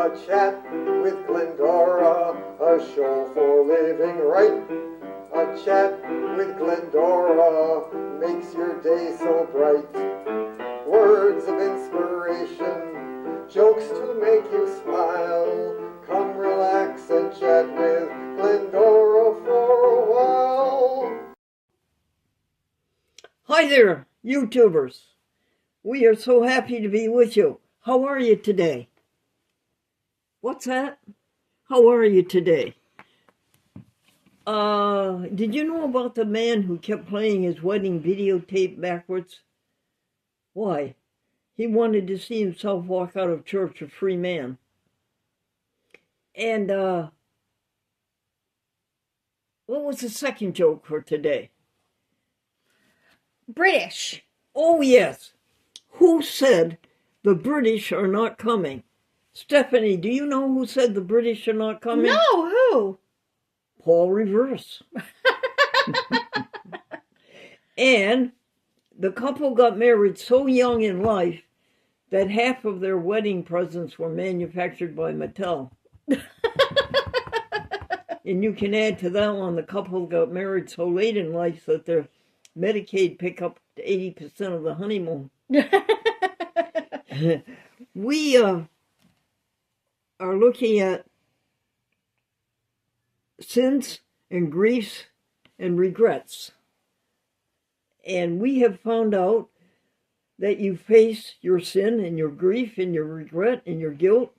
A chat with Glendora, a show for living right. A chat with Glendora makes your day so bright. Words of inspiration, jokes to make you smile. Come relax and chat with Glendora for a while. Hi there, YouTubers. We are so happy to be with you. How are you today? What's that? How are you today? Did you know about the man who kept playing his wedding videotape backwards? Why? He wanted to see himself walk out of church a free man. And, what was the second joke for today? British. Oh, yes. Who said the British are not coming? Stephanie, do you know who said the British are not coming? No, who? Paul Reverse. And the couple got married so young in life that half of their wedding presents were manufactured by Mattel. And you can add to that one, the couple got married so late in life that their Medicaid pick up to 80% of the honeymoon. We are looking at sins and griefs and regrets. And we have found out that you face your sin and your grief and your regret and your guilt,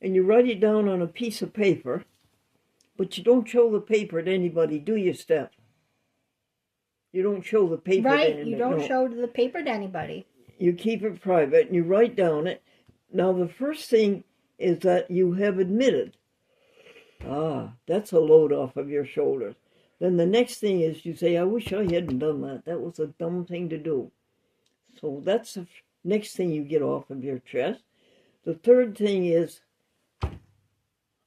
and you write it down on a piece of paper, but you don't show the paper to anybody, do you, Steph? You don't show the paper to anybody. Right, you don't show the paper to anybody. You keep it private and you write down it. Now, the first thing is that you have admitted. That's a load off of your shoulders. Then the next thing is you say, I wish I hadn't done that. That was a dumb thing to do. So that's the next thing you get off of your chest. The third thing is,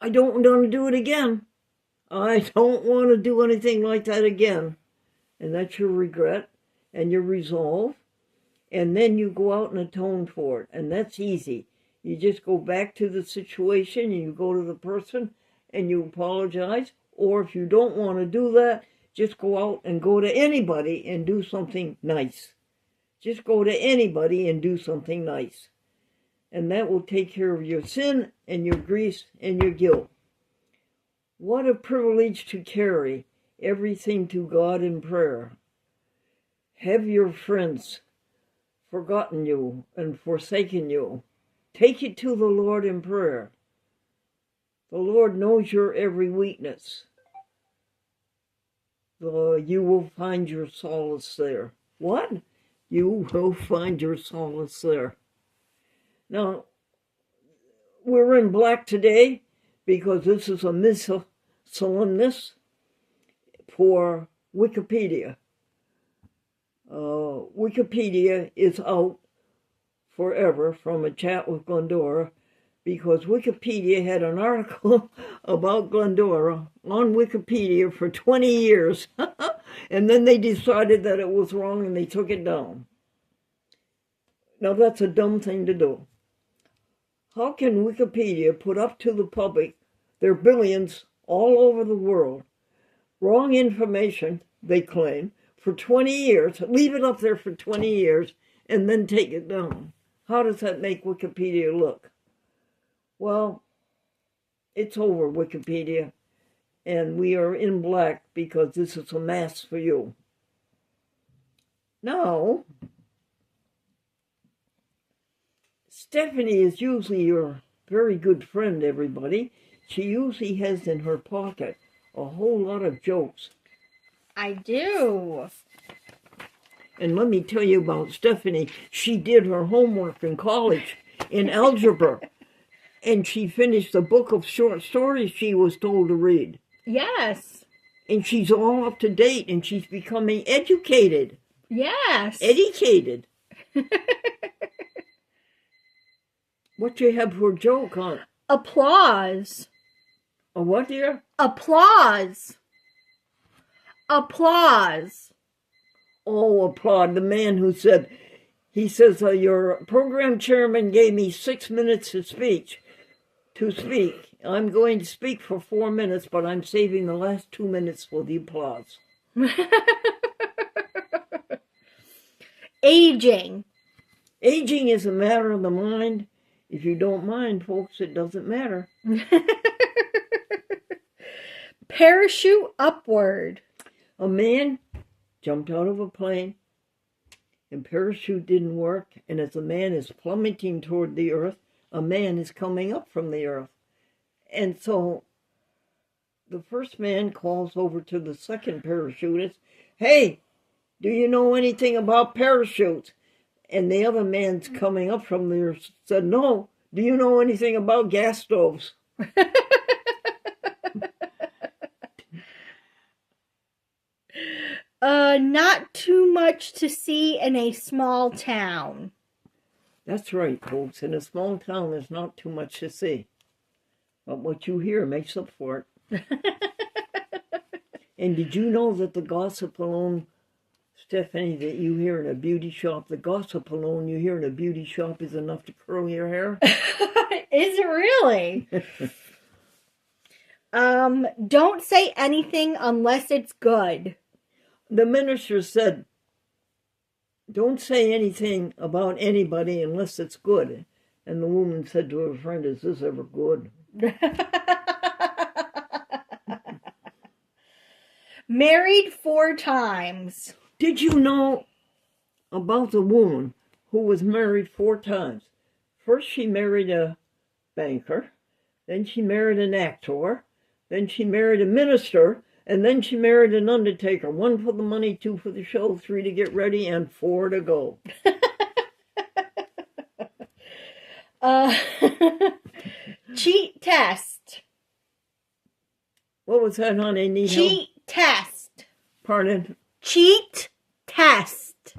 I don't want to do it again. I don't want to do anything like that again. And that's your regret and your resolve. And then you go out and atone for it. And that's easy. You just go back to the situation and you go to the person and you apologize. Or if you don't want to do that, just go out and go to anybody and do something nice. Just go to anybody and do something nice. And that will take care of your sin and your grief and your guilt. What a privilege to carry everything to God in prayer. Have your friends forgotten you and forsaken you? Take it to the Lord in prayer. The Lord knows your every weakness. You will find your solace there. What? You will find your solace there. Now, we're in black today because this is a missa solemnis for Wikipedia. Wikipedia is out forever from a chat with Glendora because Wikipedia had an article about Glendora on Wikipedia for 20 years. And then they decided that it was wrong and they took it down. Now that's a dumb thing to do. How can Wikipedia put up to the public, their billions all over the world, wrong information, they claim, for 20 years, leave it up there for 20 years, and then take it down? How does that make Wikipedia look? Well, it's over, Wikipedia, and we are in black because this is a mass for you. Now, Stephanie is usually your very good friend, everybody. She usually has in her pocket a whole lot of jokes. I do. And let me tell you about Stephanie. She did her homework in college in algebra. And she finished a book of short stories she was told to read. Yes. And she's all up to date and she's becoming educated. Yes. Educated. What you have for a joke, huh? Applause. A what, dear? Applause. Applause. Oh, applaud the man who said, he says, your program chairman gave me 6 minutes of speech. to speak. I'm going to speak for 4 minutes, but I'm saving the last 2 minutes for the applause. Aging. Aging is a matter of the mind. If you don't mind, folks, it doesn't matter. Parachute upward. A man jumped out of a plane, and parachute didn't work, and as the man is plummeting toward the earth, a man is coming up from the earth. And so the first man calls over to the second parachutist, "Hey, do you know anything about parachutes?" And the other man's coming up from there said, "No, do you know anything about gas stoves?" Not too much to see in a small town. That's right, folks. In a small town, there's not too much to see. But what you hear makes up for it. And did you know that the gossip alone, Stephanie, that you hear in a beauty shop, the gossip alone you hear in a beauty shop is enough to curl your hair? Is it really? Don't say anything unless it's good. The minister said, "Don't say anything about anybody unless it's good." And the woman said to her friend, "Is this ever good?" Married 4 times. Did you know about the woman who was married 4 times? First she married a banker, then she married an actor, then she married a minister, and then she married an undertaker. 1 for the money, 2 for the show, 3 to get ready, and 4 to go. Cheat test. What was that, honey? Need help? Cheat test. Pardon? Cheat test.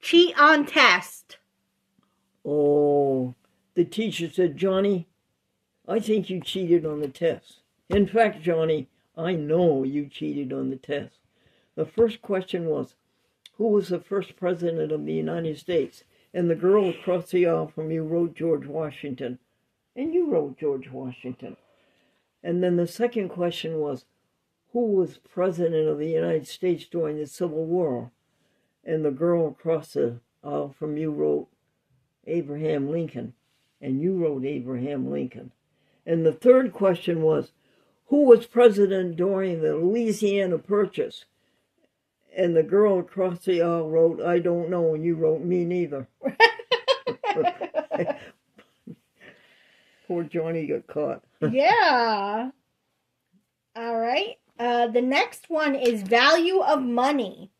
Cheat on test. Oh, the teacher said, "Johnny, I think you cheated on the test. In fact, Johnny, I know you cheated on the test." The first question was, who was the first president of the United States? And the girl across the aisle from you wrote George Washington. And you wrote George Washington. And then the second question was, who was president of the United States during the Civil War? And the girl across the aisle from you wrote Abraham Lincoln. And you wrote Abraham Lincoln. And the third question was, who was president during the Louisiana Purchase? And the girl across the aisle wrote, "I don't know," and you wrote, "Me neither." Poor Johnny got caught. Yeah. All right. The next one is value of money.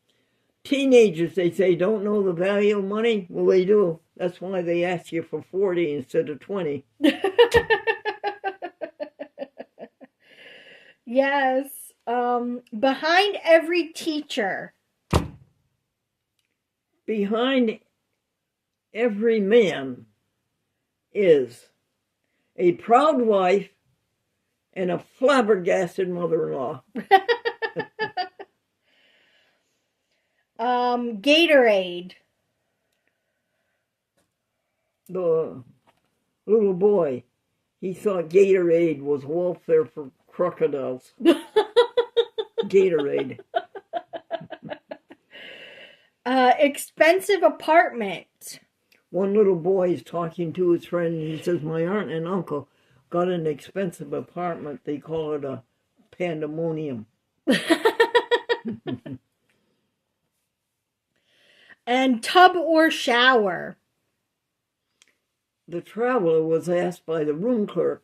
Teenagers, they say, don't know the value of money. Well, they do. That's why they ask you for 40 instead of 20. Yes. Behind every teacher. Behind every man is a proud wife and a flabbergasted mother-in-law. Gatorade. The little boy, he thought Gatorade was welfare for crocodiles. Gatorade. Expensive apartment. One little boy is talking to his friend, and he says, "My aunt and uncle got an expensive apartment. They call it a pandemonium." And tub or shower. The traveler was asked by the room clerk,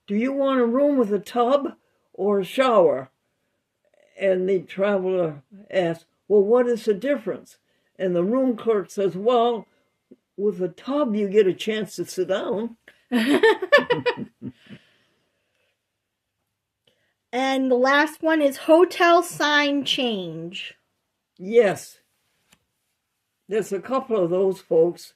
"Do you want a room with a tub or a shower?" And the traveler asked, "Well, what is the difference?" And the room clerk says, "Well, with a tub, you get a chance to sit down." And the last one is hotel sign change. Yes. There's a couple of those, folks.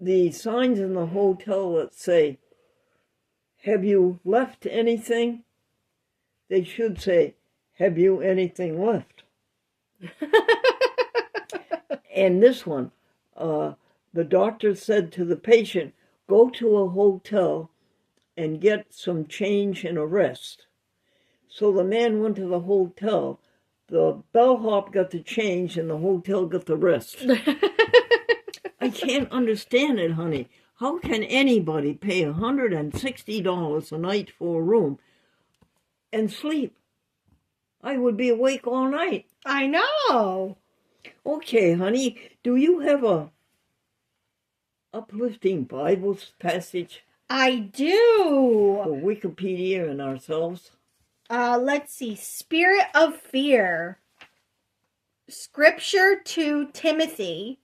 The signs in the hotel that say, "Have you left anything?" They should say, "Have you anything left?" And this one, the doctor said to the patient, go to a hotel and get some change and a rest. So the man went to the hotel. The bellhop got the change and the hotel got the rest. I can't understand it, honey. How can anybody pay $160 a night for a room and sleep? I would be awake all night. I know. Okay, honey, do you have a uplifting Bible passage I do. for Wikipedia and ourselves? Let's see. Spirit of fear. Scripture to Timothy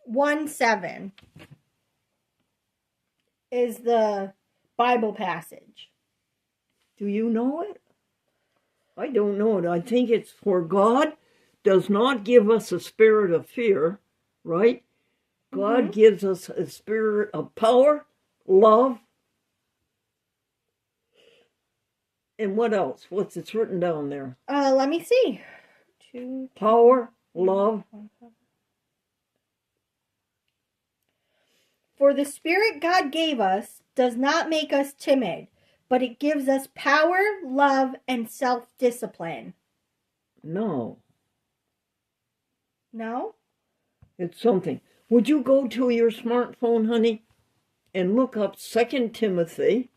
1:7 is the Bible passage. Do you know it? I don't know it. I think it's for God does not give us a spirit of fear, right? God gives us a spirit of power, love, and what else? It's written down there? Let me see. Power, love. For the spirit God gave us does not make us timid, but it gives us power, love, and self-discipline. No, No? it's something. Would you go to your smartphone, honey, and look up 2 Timothy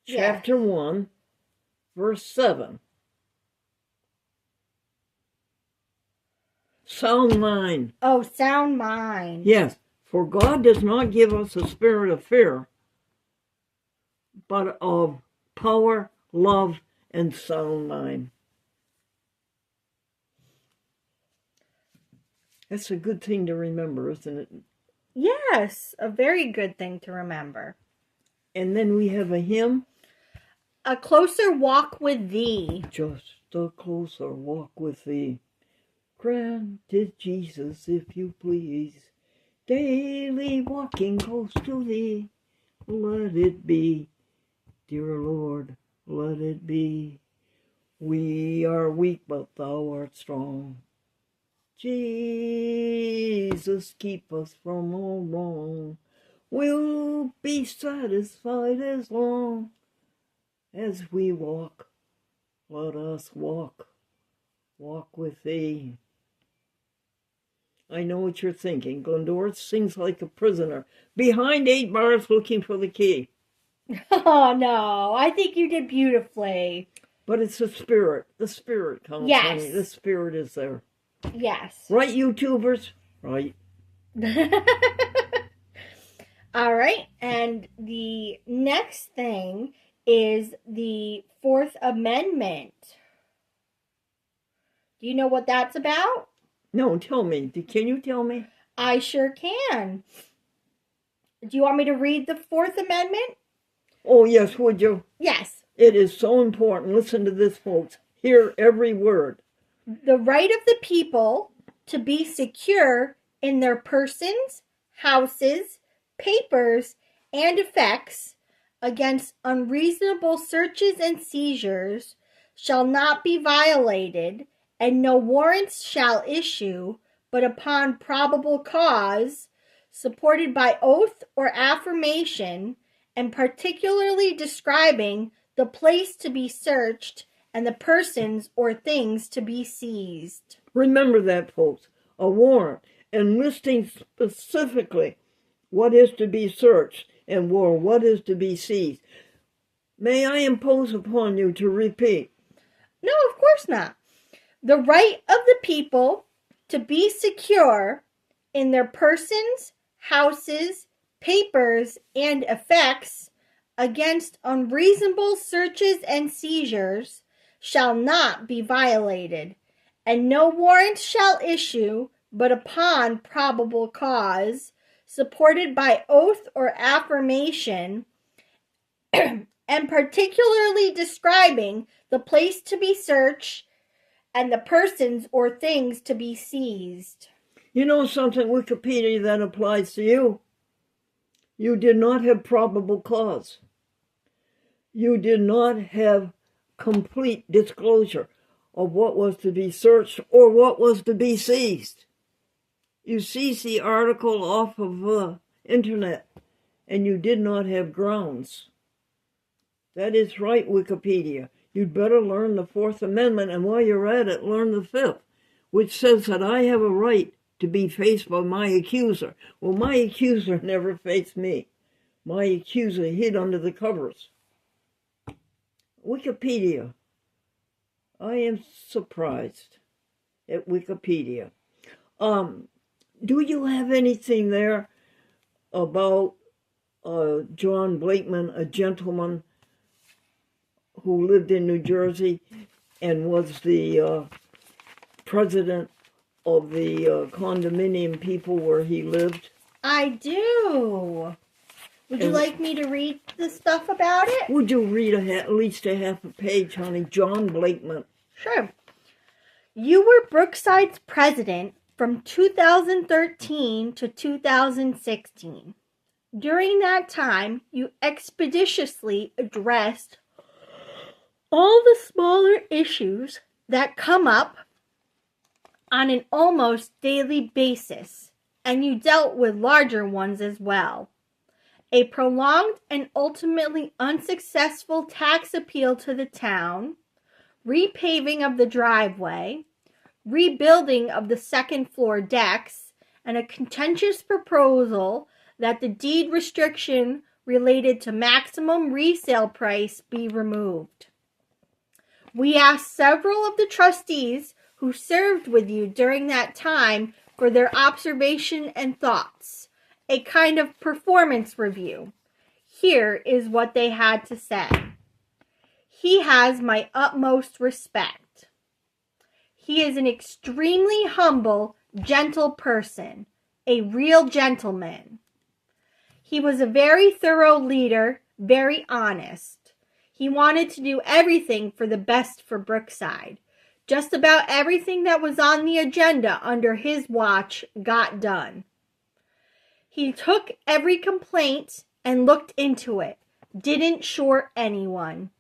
chapter 1, verse 7. Sound mind. Oh, sound mind. Yes, for God does not give us a spirit of fear, but of power, love, and sound mind. That's a good thing to remember, isn't it? Yes, a very good thing to remember. And then we have a hymn. A closer walk with thee. Just a closer walk with thee. Granted, Jesus, if you please. Daily walking close to thee. Let it be, dear Lord, let it be. We are weak, but thou art strong. Jesus, keep us from all wrong. We'll be satisfied as long as we walk. Let us walk with thee. I know what you're thinking. Glendora sings like a prisoner, behind 8 bars looking for the key. Oh, no, I think you did beautifully. But it's the spirit. The spirit counts, Yes. honey. The spirit is there. Yes. Right, YouTubers? Right. All right, and the next thing is the Fourth Amendment. Do you know what that's about? No, tell me. Can you tell me? I sure can. Do you want me to read the Fourth Amendment? Oh, yes, would you? Yes. It is so important. Listen to this, folks. Hear every word. The right of the people to be secure in their persons, houses, papers, and effects against unreasonable searches and seizures shall not be violated, and no warrants shall issue but upon probable cause, supported by oath or affirmation, and particularly describing the place to be searched and the persons or things to be seized. Remember that, folks. A warrant and listing specifically what is to be searched and what is to be seized. May I impose upon you to repeat? No, of course not. The right of the people to be secure in their persons, houses, papers, and effects against unreasonable searches and seizures shall not be violated, and no warrant shall issue but upon probable cause, supported by oath or affirmation, and particularly describing the place to be searched and the persons or things to be seized. You know something, Wikipedia, that applies to you? You did not have probable cause. You did not have complete disclosure of what was to be searched or what was to be seized. You seized the article off of internet and you did not have grounds. That is right, Wikipedia. You'd better learn the Fourth Amendment, and while you're at it, learn the Fifth, which says that I have a right to be faced by my accuser. Well, my accuser never faced me. My accuser hid under the covers. Wikipedia. I am surprised at Wikipedia. Do you have anything there about John Blakeman, a gentleman who lived in New Jersey and was the president of the condominium people where he lived? I do. Would you like me to read the stuff about it? Would you read at least a half a page, honey? John Blakeman. Sure. You were Brookside's president from 2013 to 2016. During that time, you expeditiously addressed all the smaller issues that come up on an almost daily basis, and you dealt with larger ones as well. A prolonged and ultimately unsuccessful tax appeal to the town, repaving of the driveway, rebuilding of the second floor decks, and a contentious proposal that the deed restriction related to maximum resale price be removed. We asked several of the trustees who served with you during that time for their observation and thoughts, a kind of performance review. Here is what they had to say. He has my utmost respect. He is an extremely humble, gentle person, a real gentleman. He was a very thorough leader, very honest. He wanted to do everything for the best for Brookside. Just about everything that was on the agenda under his watch got done. He took every complaint and looked into it, didn't short anyone.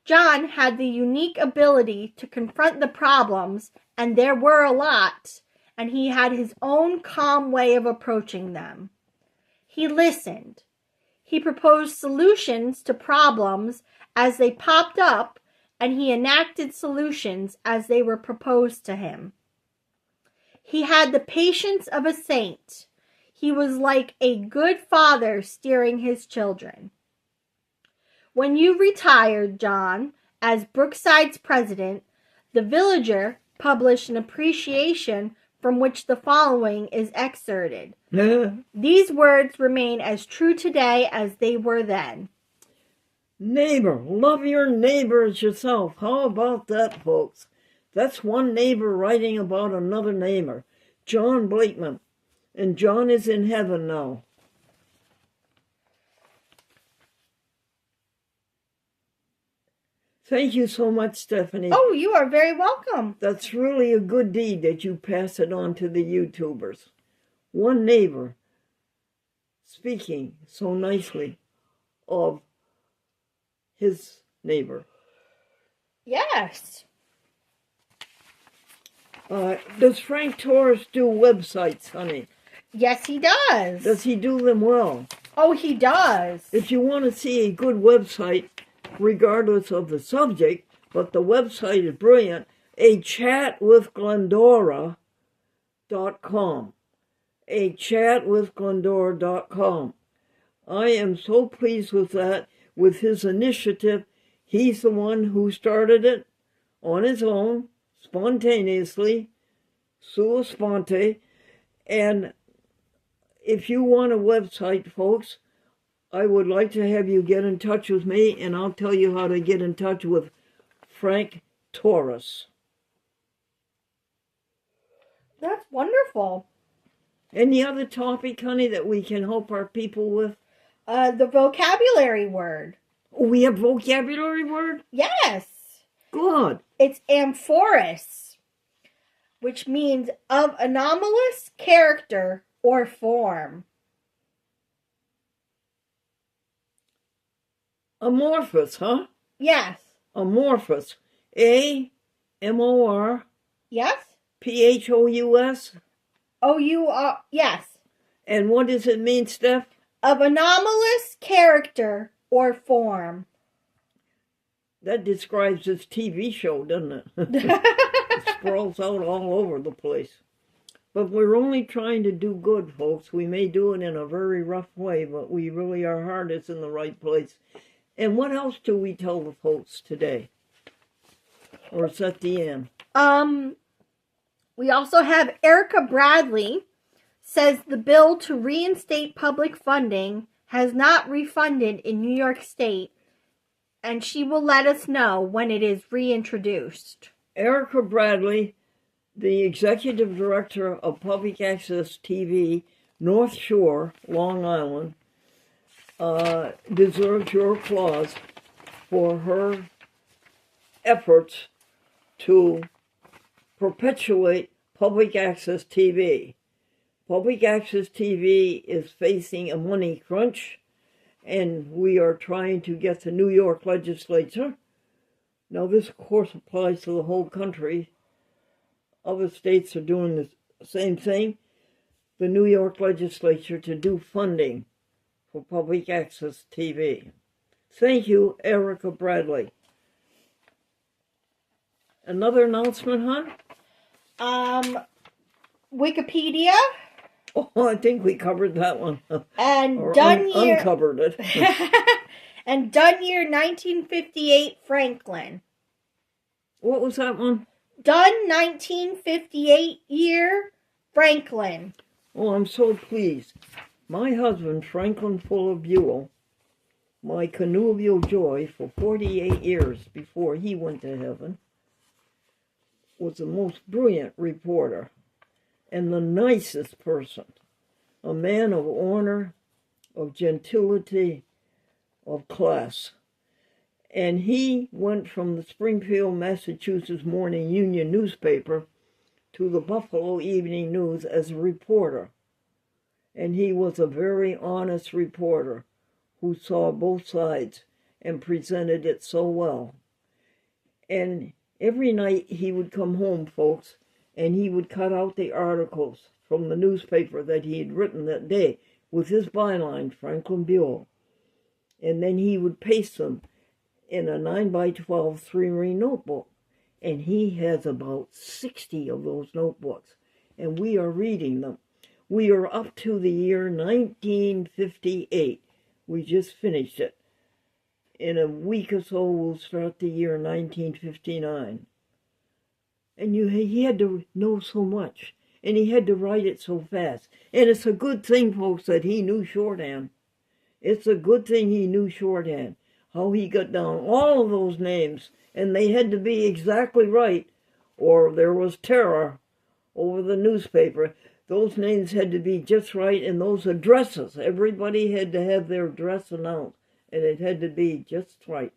John had the unique ability to confront the problems, and there were a lot, and he had his own calm way of approaching them. He listened. He proposed solutions to problems as they popped up, and he enacted solutions as they were proposed to him. He had the patience of a saint. He was like a good father steering his children. When you retired, John, as Brookside's president, the Villager published an appreciation from which the following is excerpted. These words remain as true today as they were then. Neighbor, love your neighbor as yourself. How about that, folks? That's one neighbor writing about another neighbor, John Blakeman. And John is in heaven now. Thank you so much, Stephanie. Oh, you are very welcome. That's really a good deed that you pass it on to the YouTubers. One neighbor speaking so nicely of his neighbor. Yes. Does Frank Torres do websites, honey? Yes, he does. Does he do them well? Oh, he does. If you want to see a good website, regardless of the subject, but the website is brilliant, a chatwithglendora.com. A chatwithglendora.com. I am so pleased with that, with his initiative. He's the one who started it on his own, spontaneously, sua sponte. And if you want a website, folks, I would like to have you get in touch with me, and I'll tell you how to get in touch with Frank Torres. That's wonderful. Any other topic, honey, that we can help our people with? The vocabulary word. We have vocabulary word? Yes. Good. It's amorphous, which means of anomalous character or form. Amorphous, huh? Yes. Amorphous. A-M-O-R. Yes. P-H-O-U-S. O-U-R. Yes. And what does it mean, Steph? of anomalous character or form. That describes this TV show, doesn't it? It sprawls out all over the place. But we're only trying to do good, folks. We may do it in a very rough way, but we really, our heart is in the right place. And what else do we tell the folks today? Or is that the end? We also have Erica Bradley says the bill to reinstate public funding has not refunded in New York State, and she will let us know when it is reintroduced. Erica Bradley, the Executive Director of Public Access TV, North Shore, Long Island, deserves your applause for her efforts to perpetuate public access TV. Public access TV is facing a money crunch, and we are trying to get the New York legislature. Now, this, of course, applies to the whole country. Other states are doing the same thing. The New York legislature to do funding for public access TV. Thank you, Erica Bradley. Another announcement, hon? Wikipedia. Oh, I think we covered that one. And or done year. Uncovered it. And done year 1958 Franklin. What was that one? Done 1958 year Franklin. Oh, I'm so pleased. My husband, Franklin Fuller Buell, my connubial joy for 48 years before he went to heaven, was the most brilliant reporter and the nicest person, a man of honor, of gentility, of class. And he went from the Springfield, Massachusetts Morning Union newspaper to the Buffalo Evening News as a reporter. And he was a very honest reporter who saw both sides and presented it so well. And every night he would come home, folks, and he would cut out the articles from the newspaper that he had written that day with his byline, Franklin Buell. And then he would paste them in a 9x12 3-ring notebook. And he has about 60 of those notebooks. And we are reading them. We are up to the year 1958. We just finished it. In a week or so, we'll start the year 1959. And he had to know so much. And he had to write it so fast. And it's a good thing, folks, that he knew shorthand. It's a good thing he knew shorthand. How he got down all of those names. And they had to be exactly right, or there was terror over the newspaper. Those names had to be just right, and those addresses. Everybody had to have their address announced, and it had to be just right.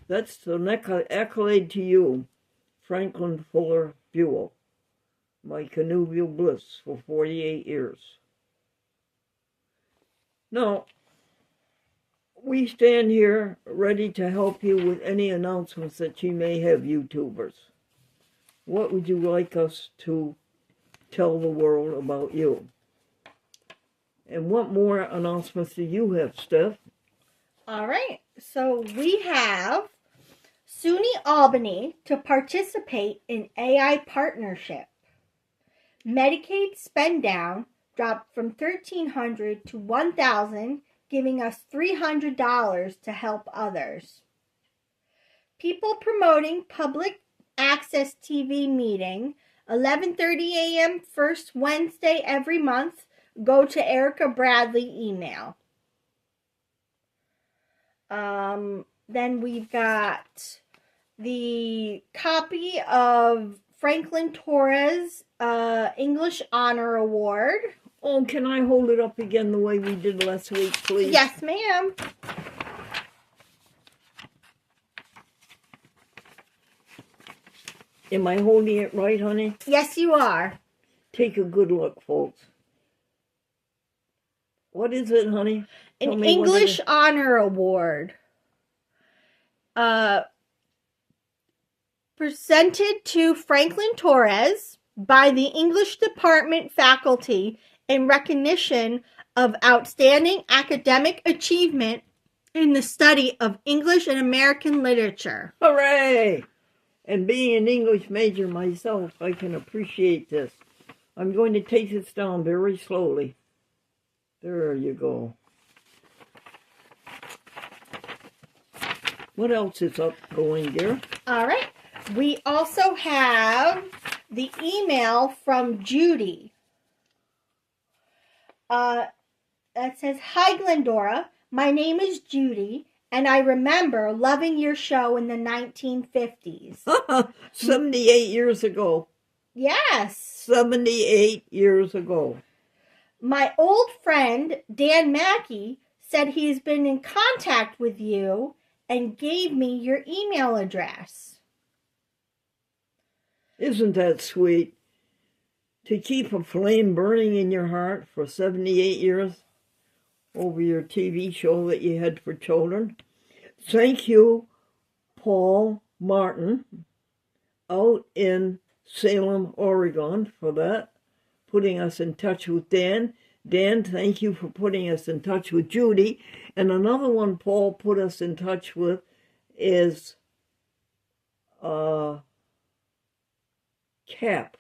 That's an accolade to you, Franklin Fuller Buell, my connubial bliss for 48 years. Now, we stand here ready to help you with any announcements that you may have, YouTubers. What would you like us to tell the world about you? And what more announcements do you have, Steph? All right. So we have SUNY Albany to participate in AI partnership. Medicaid spend down dropped from $1,300 to $1,000, giving us $300 to help others. People promoting public access TV meeting, 11:30 a.m. first Wednesday every month. Go to Erica Bradley email. Then we've got the copy of Franklin Torres English Honor Award. Oh, can I hold it up again the way we did last week, please? Yes, ma'am. Am I holding it right, honey? Yes, you are. Take a good look, folks. What is it, honey? An English Honor Award. Presented to Franklin Torres by the English Department faculty in recognition of outstanding academic achievement in the study of English and American literature. Hooray! And being an English major myself, I can appreciate this. I'm going to take this down very slowly. There you go. What else is up going, dear? All right. We also have the email from Judy. That says, "Hi, Glendora. My name is Judy, and I remember loving your show in the 1950s. 78 years ago. Yes. 78 years ago. My old friend, Dan Mackey, said he's been in contact with you and gave me your email address." Isn't that sweet? To keep a flame burning in your heart for 78 years over your TV show that you had for children. Thank you, Paul Martin, out in Salem, Oregon, for that, putting us in touch with Dan. Dan, thank you for putting us in touch with Judy. And another one Paul put us in touch with is Cap.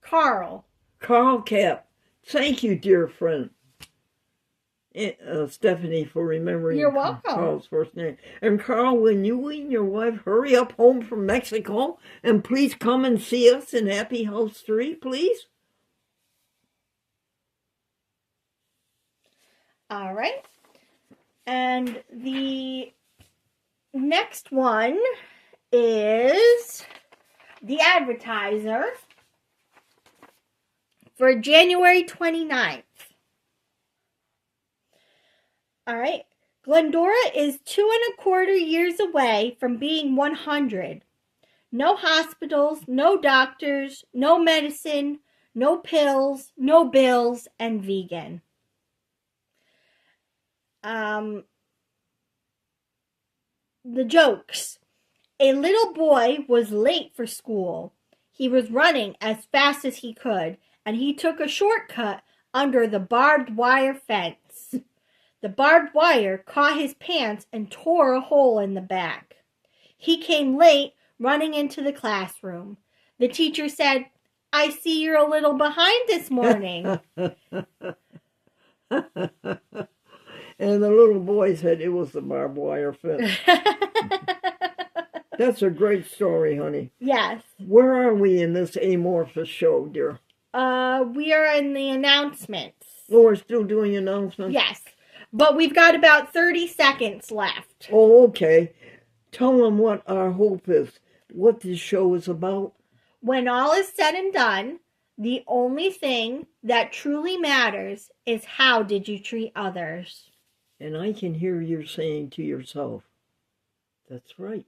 Carl. Carl Cap. Thank you, dear friend. Stephanie, for remembering You're welcome. Carl's first name. And Carl, when you and your wife hurry up home from Mexico, and please come and see us in Happy House 3, please. All right. And the next one is the advertiser for January 29th. All right. Glendora is 2.25 years away from being 100. No hospitals, no doctors, no medicine, no pills, no bills, and vegan. The jokes. A little boy was late for school. He was running as fast as he could, and he took a shortcut under the barbed wire fence. The barbed wire caught his pants and tore a hole in the back. He came late, running into the classroom. The teacher said, "I see you're a little behind this morning." And the little boy said it was the barbed wire fence. That's a great story, honey. Yes. Where are we in this amorphous show, dear? We are in the announcements. Oh, we're still doing announcements? Yes. But we've got about 30 seconds left. Oh, okay. Tell them what our hope is, what this show is about. When all is said and done, the only thing that truly matters is how did you treat others. And I can hear you saying to yourself, that's right.